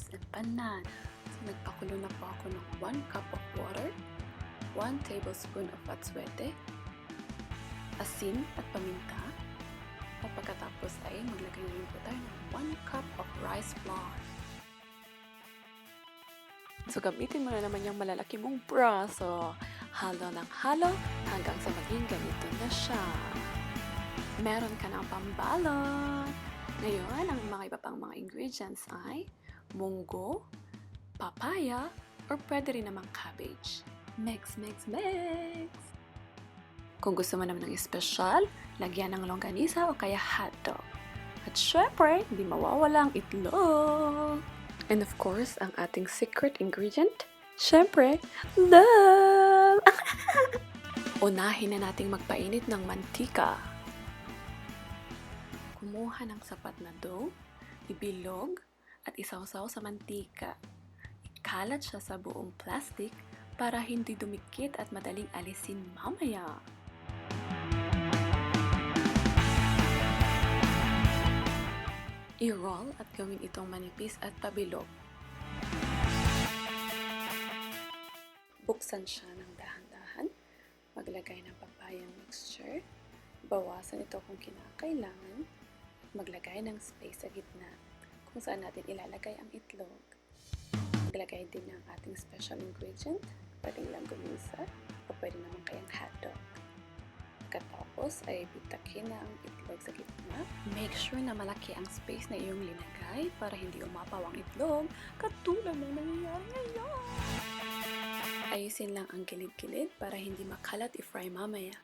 is empanada. So, nagpakulo na po ako ng 1 cup of water, 1 tablespoon of atswete, asin at paminta. At pagkatapos ay maglagay na rin po tayo ng 1 cup of rice flour. So, gamitin mo na naman yung malalaki mong braso. Halo ng halo hanggang sa maging ganito na siya. Meron ka ng pambalot. Ngayon, ang mga iba pang mga ingredients ay munggo, papaya, or pwede rin namang cabbage. Mix, mix, mix! Kung gusto mo naman ng espesyal, lagyan ng longganisa o kaya hotdog. At syempre, hindi mawawala ang itlog. And of course, ang ating secret ingredient, syempre, love! Unahin na nating magpainit ng mantika. Kumuha ng sapat na dough, ibilog, at isawsaw sa mantika. Ikalat siya sa buong plastic para hindi dumikit at madaling alisin mamaya. I-roll at gawin itong manipis at pabilog. Buksan siya ng dahan-dahan. Maglagay ng papayang mixture. Bawasan ito kung kinakailangan. Maglagay ng space sa gitna kung saan natin ilalagay ang itlog. Maglagay din ng ating special ingredient, pwedeng langganisa o pwede naman kayang hotdog. Pagkatapos ay bitakin na ang itlog sa gitna. Make sure na malaki ang space na iyong linagay para hindi umapaw ang itlog katulad ng nangyayari ngayon. Ayusin lang ang gilid-gilid para hindi makalat i-fry mamaya.